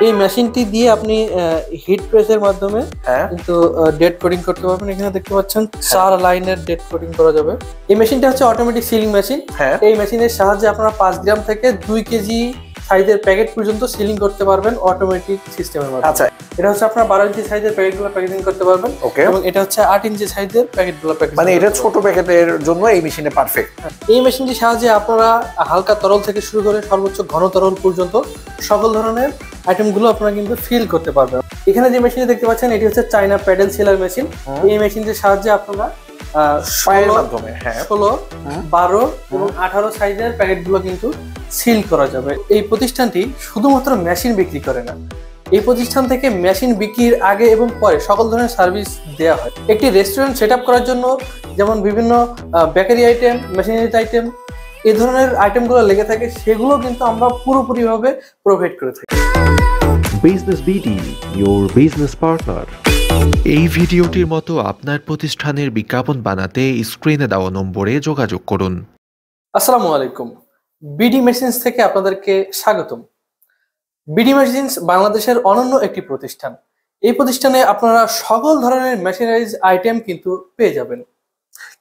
এই মেশিনটি দিয়ে আপনি হিট প্রেসের মাধ্যমে কিন্তু ডেড কোডিং করতে পারবেন। এখানে দেখতে পাচ্ছেন 4 লাইনের ডেড কোডিং করা যাবে। এই মেশিনটা হচ্ছে অটোমেটিক সিলিং মেশিন। এই মেশিনের সাহায্যে আপনারা 5 গ্রাম থেকে 2 কেজি সাইজের প্যাকেট পর্যন্ত সিলিং করতে পারবেন অটোমেটিক সিস্টেমের মাধ্যমে। আচ্ছা, এটা হচ্ছে আপনারা 12 ইঞ্চি সাইজের প্যাকেটগুলো প্যাকেজিং করতে পারবেন। এবং এটা হচ্ছে 8 ইঞ্চি সাইজের প্যাকেটগুলো প্যাকেজিং, মানে এটা ছোট প্যাকেটের জন্য এই মেশিনে পারফেক্ট। এই মেশিনটির সাহায্যে আপনারা হালকা তরল থেকে শুরু করে সর্বোচ্চ ঘন তরল পর্যন্ত সকল ধরনের আইটেমগুলো আপনারা কিন্তু ফিল করতে পারবেন। এখানে যে মেশিনটি দেখতে পাচ্ছেন এটি হচ্ছে চায়না প্যাডেল সিলার মেশিন। এই মেশিনটির সাহায্যে আপনারা 16, 12 এবং 18 সাইজের প্যাকেটগুলো কিন্তু সিল করা যাবে। এই প্রতিষ্ঠানটি শুধুমাত্র মেশিন বিক্রি করে না, এই প্রতিষ্ঠান থেকে মেশিন বিক্রির আগে এবং পরে সকল ধরনের সার্ভিস দেওয়া হয়। একটি রেস্টুরেন্ট সেট আপ করার জন্য যেমন বিভিন্ন বেকারি আইটেম, মেশিনারি আইটেম, এই ধরনের আইটেমগুলো লেগে থাকে, সেগুলো কিন্তু আমরা পুরোপুরিভাবে প্রোভাইড করে থাকি। Business BD, your business partner। এই ভিডিওটির মতো আপনার প্রতিষ্ঠানের বিজ্ঞাপন বানাতে স্ক্রিনে দেওয়া নম্বরে যোগাযোগ করুন। আসসালামু আলাইকুম, বিডি মেশিনস থেকে আপনাদেরকে স্বাগতম। বিডি মেশিনস বাংলাদেশের অনন্য একটি প্রতিষ্ঠান। এই প্রতিষ্ঠানে আপনারা সকল ধরনের মেশিনারিজ আইটেম কিন্তু পেয়ে যাবেন।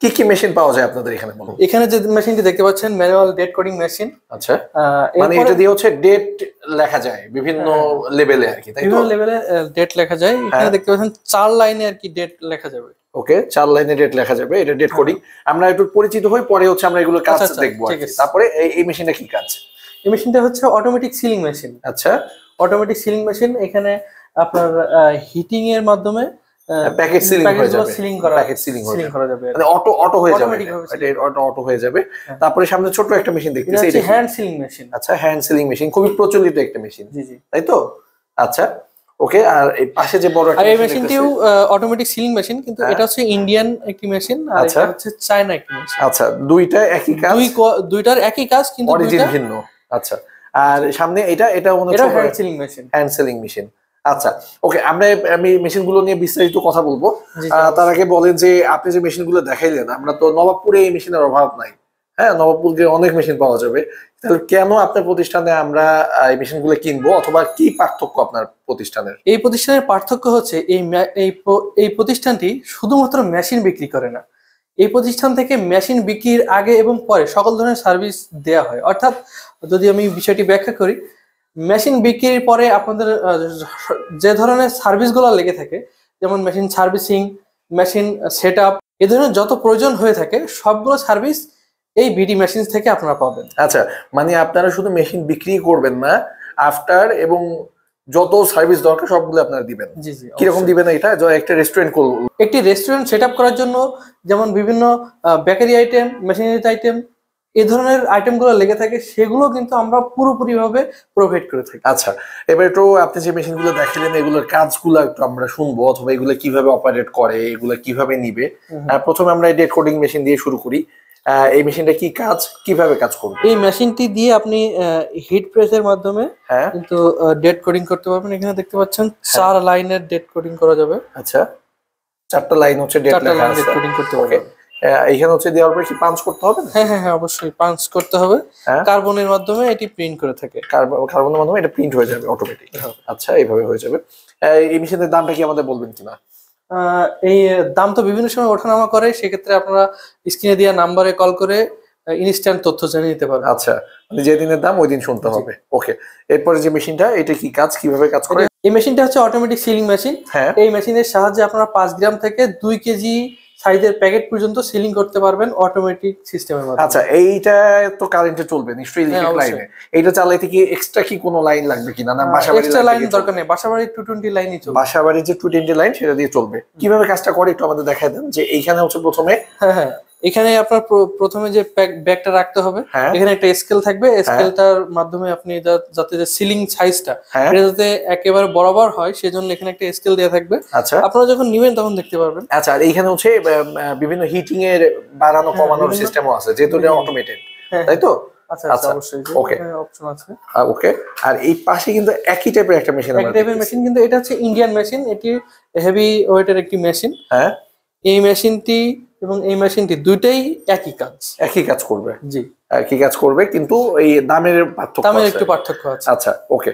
কি কি মেশিন পাওয়া যায় আপনাদের এখানে? এখানে যে মেশিনটি দেখতে পাচ্ছেন ম্যানুয়াল ডেট কোডিং মেশিন। আচ্ছা, মানে এটা দিয়ে হচ্ছে ডেট লেখা যায় বিভিন্ন লেভেলে আর কি, তাই তো? বিভিন্ন লেভেলে ডেট লেখা যায়। এখানে দেখতে পাচ্ছেন 4 লাইনে আর কি ডেট লেখা যাবে। ওকে, 4 লাইনে ডেট লেখা যাবে, এটা ডেট কোডিং। আমরা একটু পরিচিত হই, পরে হচ্ছে আমরা এগুলো কাজ দেখবো। তারপরে এই মেশিনটা কি কাজ? এই মেশিনটা হচ্ছে অটোমেটিক সিলিং মেশিন। আচ্ছা, অটোমেটিক সিলিং মেশিন। এখানে আপনার হিটিং এর মাধ্যমে প্যাকেট সিলিং হয়ে যাবে, সিলিং করা যাবে, মানে অটো হয়ে যাবে, এটা অটো হয়ে যাবে। তারপরে সামনে ছোট একটা মেশিন দেখতেছি, এটা হ্যান্ড সিলিং মেশিন। আচ্ছা, হ্যান্ড সিলিং মেশিন খুবই প্রচলিত একটা মেশিন, জি জি, তাই তো? আচ্ছা, ওকে। আর এই পাশে যে বড় একটা এই মেশিনটিও অটোমেটিক সিলিং মেশিন, কিন্তু এটা হচ্ছে ইন্ডিয়ান একটি মেশিন আর এটা হচ্ছে চায়না একটি মেশিন। আচ্ছা, দুইটা একই কাজ, দুইটার একই কাজ কিন্তু অরিজিন ভিন্ন। আচ্ছা, আর সামনে এটা মনে হচ্ছে hand sealing machine. Hand sealing machine. আচ্ছা, ওকে, আমি মেশিনগুলো নিয়ে বিস্তারিত কথা বলবো। তার আগে বলেন যে আপনি যে মেশিনগুলো দেখাইলেন, আমরা তো নবাবপুরে এই মেশিনের অভাব নাই। হ্যাঁ, নবাবপুরে অনেক মেশিন পাওয়া যাবে। তাহলে কেন আপনার প্রতিষ্ঠানে আমরা এই মেশিনগুলো কিনবো, অথবা কি পার্থক্য আপনার প্রতিষ্ঠানের? এই প্রতিষ্ঠানের পার্থক্য হচ্ছে এই প্রতিষ্ঠানটি শুধুমাত্র মেশিন বিক্রি করে না, এই প্রতিষ্ঠান থেকে মেশিন বিক্রির আগে এবং পরে সকল ধরনের সার্ভিস দেওয়া হয়। অর্থাৎ যদি আমি বিষয়টি ব্যাখ্যা করি, মেশিন বিক্রির পরে আপনাদের যে ধরনের সার্ভিসগুলো লেগে থাকে, যেমন machine servicing, machine set up, এ ধরনের যত প্রয়োজন হয়ে থাকে সবগুলো সার্ভিস এই বিডি মেশিন থেকে আপনারা পাবেন। আচ্ছা, মানে আপনারা শুধু মেশিন বিক্রি করবেন না, আফটার এবং যত সার্ভিস দরকার সবগুলো আপনারা দিবেন। জি জি। কিরকম দিবেন এটা? একটা রেস্টুরেন্ট করব, একটি রেস্টুরেন্ট সেট আপ করার জন্য যেমন বিভিন্ন বেকারি আইটেম, মেশিনারি আইটেম, এই ধরনের আইটেমগুলো লেগে থাকে, সেগুলো কিন্তু আমরা পুরোপুরিভাবে প্রোভাইড করে থাকি। আচ্ছা, এবার একটু আপনি যে মেশিনগুলো দেখালেন এগুলোর কাজগুলো একটু আমরা শুনবো, অথবা এগুলো কিভাবে অপারেট করে, এগুলো কিভাবে নিবে। প্রথমে আমরা ডেট কোডিং মেশিন দিয়ে শুরু করি। এই মেশিনটা কি কাজ, কিভাবে কাজ করবে? এই মেশিনটি দিয়ে আপনি হিট প্রেসের মাধ্যমে কিন্তু ডেট কোডিং করতে পারবেন। এখানে দেখতে পাচ্ছেন 4 লাইনের ডেট কোডিং করা যাবে। আচ্ছা, 4টা লাইন হচ্ছে ডেট কোডিং করতে পারবেন। এইখানে হচ্ছে দেওয়ার পরে কি পাঞ্চ করতে হবে? হ্যাঁ, অবশ্যই পাঞ্চ করতে হবে। কার্বনের মাধ্যমে এটি প্রিন্ট করে থাকে, কার্বনের মাধ্যমে এটা প্রিন্ট হয়ে যাবে অটোমেটিক। আচ্ছা, এইভাবে হয়ে যাবে। এই মেশিনের দামটা কি আমাদের বলবেন কিনা? এই দাম তো বিভিন্ন সময় ওঠানামা করে, সেক্ষেত্রে আপনারা স্ক্রিনে দেওয়া নাম্বারে কল করে ইনস্ট্যান্ট তথ্য জানিয়ে দিতে পারবেন। আচ্ছা, মানে যে দিনের দাম ওই দিন শুনতে হবে। ওকে, এরপরে যে মেশিনটা, এটা কি কাজ, কিভাবে কাজ করে? এই মেশিনটা হচ্ছে অটোমেটিক সিলিং মেশিন। এই মেশিনের সাহায্যে আপনারা 5 গ্রাম থেকে 2 কেজি সাইজের প্যাকেট পর্যন্ত সিলিং করতে পারবেন অটোমেটিক সিস্টেমের মাধ্যমে। আচ্ছা, এইটা তো কারেন্টে চলবে নিশ্চয়ই, ইলেকট্রিক লাইনে। এইটা চালাইতে কি এক্সট্রা কি কোনো লাইন লাগবে কিনা? না, বাসাবাড়ি এক্সট্রা লাইন দরকার নেই, বাসাবাড়ির 220 লাইনই চলবে। বাসাবাড়ির যে 220 লাইন সেটা দিয়ে চলবে। কিভাবে কাজটা করে একটু আমাদের দেখায় দেন। যে এইখানে হচ্ছে প্রথমে এখানে আপনার প্রথমে যে ব্যাগটা রাখতে হবে, এখানে একটা স্কেল থাকবে। স্কেলটার মাধ্যমে আপনি যাতে যে সিলিং সাইজটা এটা যাতে একেবারে বরাবর হয়, সেজন্য এখানে একটা স্কেল দেওয়া থাকবে। আচ্ছা, আপনারা যখন নিবেন তখন দেখতে পারবেন। আচ্ছা, আর এইখানে হচ্ছে বিভিন্ন হিটিং এর বাড়ানো কমানোর সিস্টেমও আছে, যেহেতু এটা অটোমেটেড, তাই তো? আচ্ছা, অবশ্যই ওকে অপশন আছে। ওকে, আর এই পাশে কিন্তু একই টাইপের একটা মেশিন, একই টাইপের মেশিন, কিন্তু এটা হচ্ছে ইন্ডিয়ান মেশিন। এটি হেভি ওয়েটের একটি মেশিন। এই মেশিনটি এবং এই মেশিনটি দুইটাই একই কাজ। একই কাজ করবে? জি, একই কাজ করবে, কিন্তু এই দামের পার্থক্য দামের আছে। একটু পার্থক্য আছে। আচ্ছা, ওকে।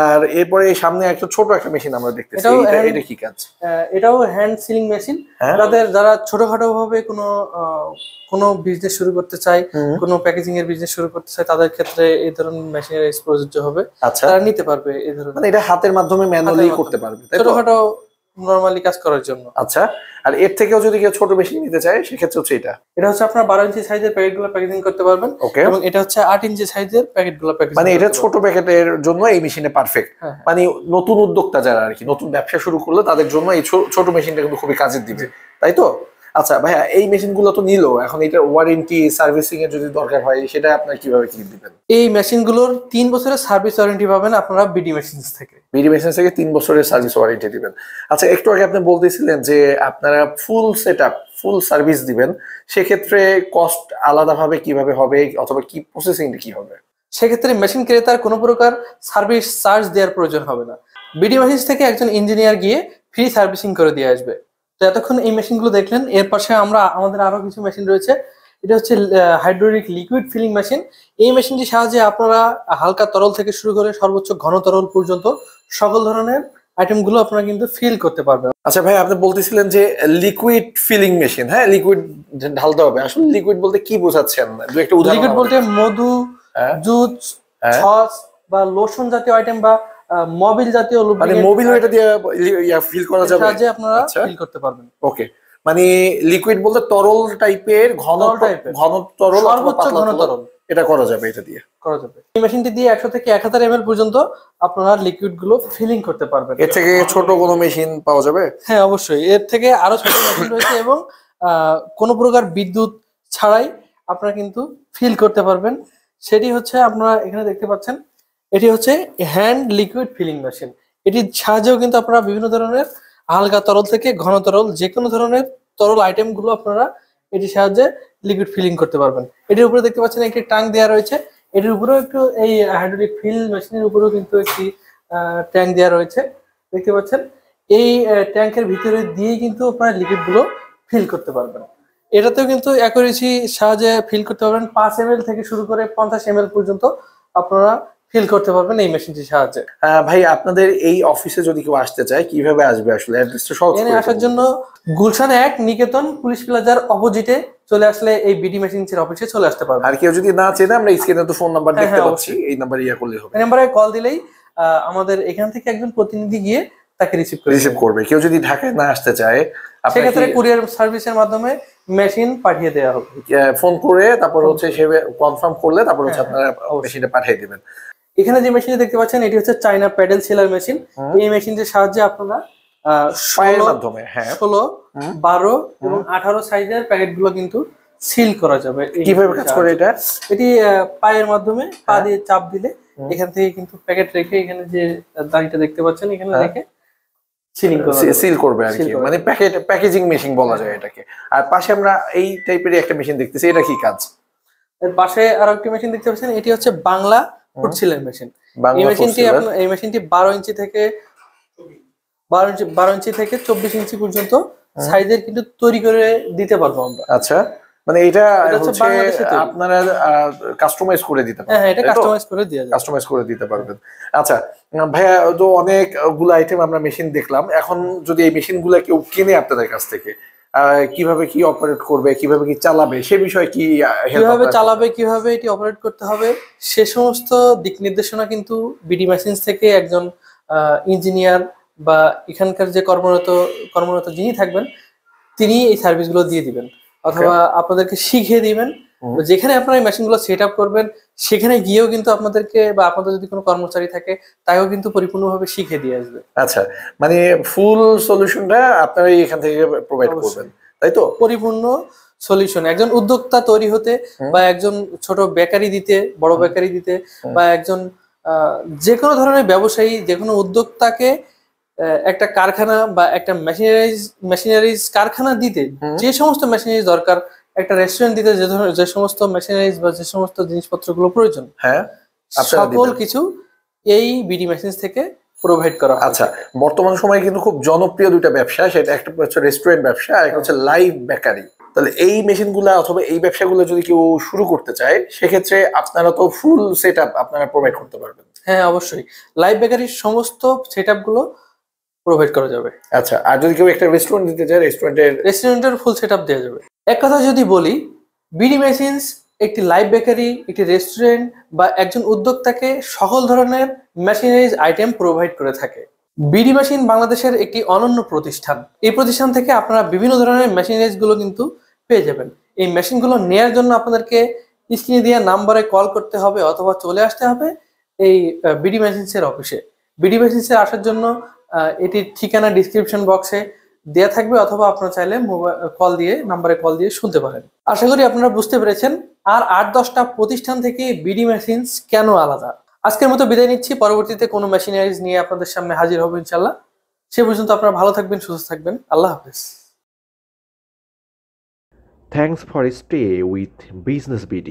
আর এরপরে এই সামনে একটা ছোট একটা মেশিন আমরা দেখতেছি, এটা কি কাজ? এটাও হ্যান্ড সিলিং মেশিন। যারা ছোটখাটো ভাবে কোনো বিজনেস শুরু করতে চায়, কোনো প্যাকেজিং এর বিজনেস শুরু করতে চায়, তাদের ক্ষেত্রে এই ধরনের মেশিনের প্রযোজ্য হবে। আচ্ছা, তারা নিতে পারবে এই ধরনের, মানে এটা হাতের মাধ্যমে ম্যানুয়ালি করতে পারবে, তাই তো? ছোটখাটো নরমালি কাজ করার জন্য। আচ্ছা, আর এর থেকেও যদি কেউ ছোট মেশিন নিতে চায় সেক্ষেত্রে হচ্ছে এটা হচ্ছে আপনার 12 ইঞ্চি সাইজের প্যাকেটগুলো প্যাকেজিং করতে পারবেন। ওকে, এবং এটা হচ্ছে 8 ইঞ্চি সাইজের প্যাকেটগুলো প্যাকেজিং, মানে এটা ছোট প্যাকেটের জন্য এই মেশিনে পারফেক্ট। মানে নতুন উদ্যোক্তা যারা আর কি, নতুন ব্যবসা শুরু করলে তাদের জন্য এই ছোট মেশিনটা কিন্তু খুবই কাজের দিবে, তাই তো? আচ্ছা ভাইয়া, এই মেশিনগুলো তো নিলো, এখন এটার ওয়ারেন্টি সার্ভিসিং এর যদি দরকার হয় সেটা আপনারা কিভাবে কি দিবেন? এই মেশিনগুলোর 3 বছরের সার্ভিস ওয়ারেন্টি পাবেন আপনারা বিডি মেশিনস থেকে। বিডি মেশিনস থেকে 3 বছরের সার্ভিস ওয়ারেন্টি দিবেন। আচ্ছা, একটু আগে আপনি বলতেছিলেন যে আপনারা ফুল সেটআপ, ফুল সার্ভিস দিবেন, সেক্ষেত্রে কস্ট আলাদাভাবে কিভাবে হবে, অথবা কি প্রসেসিংটা কি হবে? সেক্ষেত্রে মেশিন ক্রেতার কোনো প্রকার সার্ভিস চার্জ দেওয়ার প্রয়োজন হবে না। বিডি মেশিনস থেকে একজন ইঞ্জিনিয়ার গিয়ে ফ্রি সার্ভিসিং করে দিয়ে আসবে। তো এতক্ষণ এই মেশিনগুলো দেখলেন, এর পাশে আমাদের আরো কিছু মেশিন রয়েছে। এটা হচ্ছে হাইড্রোলিক লিকুইড ফিলিং মেশিন। এই মেশিনটির সাহায্যে আপনারা হালকা তরল থেকে শুরু করে সর্বোচ্চ ঘন তরল পর্যন্ত সকল ধরনের আইটেমগুলো আপনারা কিন্তু ফিল করতে পারবেন। আচ্ছা ভাই, আপনি বলতেছিলেন যে লিকুইড ফিলিং মেশিন, হ্যাঁ, লিকুইড ঢালতে হবে। আসলে লিকুইড বলতে কি বোঝাচ্ছেন, দু একটা উদাহরণ? লিকুইড বলতে মধু, জুস, সস বা লোশন জাতীয় আইটেম বা মোবিল জাতীয়, মানে মোবিল এটা দিয়ে ফিল করা যাবে, সাহায্যে আপনারা ফিল করতে পারবেন। ওকে, মানে লিকুইড বলতে তরল টাইপের, ঘন তরল, সর্বোচ্চ ঘন তরল, এটা করা যাবে, এটা দিয়ে করা যাবে। এই মেশিনটি দিয়ে 100 থেকে 1000 ml পর্যন্ত আপনারা লিকুইড গুলো ফিলিং করতে পারবেন। এর থেকে ছোট কোনো মেশিন পাওয়া যাবে? হ্যাঁ, অবশ্যই এর থেকে আরো ছোট মেশিন রয়েছে, এবং কোনো প্রকার বিদ্যুৎ ছাড়াই আপনারা কিন্তু ফিল করতে পারবেন। সেটি হচ্ছে আপনারা এখানে দেখতে পাচ্ছেন, এটি হচ্ছে হ্যান্ড লিকুইড ফিলিং মেশিন। এটির সাহায্যেও কিন্তু আপনারা বিভিন্ন ধরনের হালকা তরল থেকে ঘন তরল, যে কোনো ধরনের তরল আইটেম গুলো আপনারা এটির সাহায্যে লিকুইড ফিলিং করতে পারবেন। এটির উপরে দেখতে পাচ্ছেন একটি ট্যাঙ্ক দেওয়া রয়েছে। এটির উপরেও একটু, এই হাইড্রোলিক ফিল মেশিনের উপরেও কিন্তু একটি ট্যাঙ্ক দেওয়া রয়েছে, দেখতে পাচ্ছেন। এই ট্যাঙ্কের ভিতরে দিয়েই কিন্তু আপনারা লিকুইড গুলো ফিল করতে পারবেন। এটাতেও কিন্তু অ্যাকুরেসি সাহায্যে ফিল করতে পারবেন। 5 ml থেকে শুরু করে 50 ml পর্যন্ত আপনারা ফিল করতে পারবেন এই মেশিনটির সাহায্যে। ভাই, আপনাদের এই অফিসে যদি কেউ আসতে চায় কিভাবে আসবে? আসলে অ্যাড্রেসটা সহজ করে আসার জন্য গুলশান 1 নিকেতন পুলিশ প্লাজার অপোজিটে চলে আসলে এই বিডি মেশিনস এর অফিসে চলে আসতে পারবেন। আর কেউ যদি না চেনে, আমরা স্ক্রিনে তো ফোন নাম্বার দেখতে পাচ্ছি, এই নাম্বারে করলে হবে। এই নাম্বারে কল দিলেই আমাদের এখান থেকে একজন প্রতিনিধি গিয়ে তাকে রিসিভ করবে। কেউ যদি ঢাকায় না আসতে চায়, সেক্ষেত্রে কুরিয়ার সার্ভিসের মাধ্যমে মেশিন পাঠিয়ে দেওয়া হবে। ফোন করে তারপর হচ্ছে সে কনফার্ম করলে তারপর হচ্ছে আপনারা মেশিনটা পাঠিয়ে দিবেন। এখানে যে মেশিনটি দেখতে পাচ্ছেন, এটি হচ্ছে চায়না প্যাডেল সেলার মেশিন। এই মেশিনটির সাহায্যে আপনারা 16, 12 এবং 18 সাইজের প্যাকেট গুলো কিন্তু সিল করা যাবে। কিভাবে কাজ করে এটা? এটি পায়ের মাধ্যমে, পা দিয়ে চাপ দিলে এখান থেকে কিন্তু প্যাকেট রেখে, এখানে যে দাড়িটা দেখতে পাচ্ছেন এখানে রেখে সিল করবে আর কি, মানে প্যাকেজিং মেশিন বলা যায় এটাকে। আর পাশে আমরা এই টাইপের একটা মেশিন দেখতেছি, এটা কি কাজ? এর পাশে আরো একটা মেশিন দেখতে পাচ্ছেন, এটি হচ্ছে বাংলা ফুড সিলার মেশিন। এই মেশিনটি 12 ইঞ্চি থেকে 24 ইঞ্চি পর্যন্ত সাইজের কিন্তু তৈরি করে দিতে পারবো আমরা। আচ্ছা, মানে এটা হচ্ছে আপনারা কাস্টমাইজ করে দিতে পারবেন? হ্যাঁ, এটা কাস্টমাইজ করে দিতে পারবেন। আচ্ছা ভাইয়া, তো অনেকগুলো আইটেম আমরা মেশিন দেখলাম। এখন যদি এই মেশিনগুলো কেউ কিনে আপনাদের কাছ থেকে, কিভাবে কি অপারেট করবে, কিভাবে কি চালাবে, সে বিষয়ে কিভাবে চালাবে, কিভাবে এটি অপারেট করতে হবে, সে সমস্ত দিক নির্দেশনা কিন্তু বিডি মেশিনস থেকে একজন ইঞ্জিনিয়ার বা এখানকার যে কর্মরত যিনি থাকবেন, তিনি এই সার্ভিসগুলো দিয়ে দিবেন, অথবা আপনাদেরকে শিখিয়ে দিবেন। যেখানে আপনারা এই মেশিনগুলো সেট আপ করবেন, সেখানে গিয়েও কিন্তু আপনাদেরকে বা আপনাদের যদি কোনো কর্মচারী থাকে, তাকেও কিন্তু পরিপূর্ণভাবে শিখিয়ে দিয়ে আসবে। আচ্ছা, মানে ফুল সলিউশনটা আপনারা এখান থেকে প্রোভাইড করবেন, তাই তো? পরিপূর্ণ সলিউশন একজন উদ্যোক্তা তৈরি হতে, বা একজন ছোট বেকারি দিতে, বড় বেকারি দিতে, বা একজন যে কোনো ধরনের ব্যবসায়ী, যে কোনো উদ্যোক্তাকে একটা কারখানা বা একটা মেশিনারিজ কারখানা দিতে যে সমস্ত মেশিনারিজ দরকার, একটা রেস্টুরেন্ট দিতে যে সমস্ত মেশিনারিজ বা যে সমস্ত জিনিসপত্রগুলো প্রয়োজন, হ্যাঁ, সকল কিছু এই বিডি মেশিনস থেকে প্রোভাইড করা হয়। আচ্ছা, বর্তমান সময়ে কিন্তু খুব জনপ্রিয় দুইটা ব্যবসা, সেটা একটা হচ্ছে রেস্টুরেন্ট ব্যবসা আর একটা হচ্ছে লাইভ বেকারি। তাহলে এই মেশিনগুলা অথবা এই ব্যবসাগুলো যদি কেউ শুরু করতে চায়, সেক্ষেত্রে আপনারা তো ফুল সেট আপ আপনারা প্রোভাইড করতে পারবেন। হ্যাঁ, অবশ্যই লাইভ বেকারির সমস্ত সেট আপ গুলো প্রোভাইড করা যাবে। আচ্ছা, আর যদি কেউ একটা রেস্টুরেন্ট দিতে চায়, রেস্টুরেন্টের ফুল সেট আপ দেওয়া যাবে। এক কথা যদি বলি, বিডি মেশিনস একটি লাইভ বেকারি, একটি রেস্টুরেন্ট বা একজন উদ্যোক্তাকে সকল ধরনের মেশিনারিজ আইটেম প্রোভাইড করে থাকে। বিডি মেশিন বাংলাদেশের একটি অনন্য প্রতিষ্ঠান। এই প্রতিষ্ঠান থেকে আপনারা বিভিন্ন ধরনের মেশিনারিজ গুলো কিন্তু পেয়ে যাবেন। এই মেশিনগুলো নেয়ার জন্য আপনাদেরকে স্ক্রিনে দেওয়া নাম্বারে কল করতে হবে অথবা চলে আসতে হবে এই বিডি মেশিনসের অফিসে। বিডি মেশিনসে আসার জন্য এটির ঠিকানা ডিসক্রিপশন বক্সে দেয়া থাকবে, অথবা আপনারা চাইলে নাম্বারে কল দিয়ে শুনতে পারেন। আশা করি আপনারা বুঝতে পেরেছেন আর 8-10টা প্রতিষ্ঠান থেকে বিডি মেশিনস কেন আলাদা। আজকের মতো বিদায় নিচ্ছি, পরবর্তীতে কোনো মেশিনারিজ নিয়ে আপনাদের সামনে হাজির হবো ইনশাল্লাহ। সে পর্যন্ত আপনারা ভালো থাকবেন, সুস্থ থাকবেন। আল্লাহ হাফেজ। Thanks for stay with Business BD.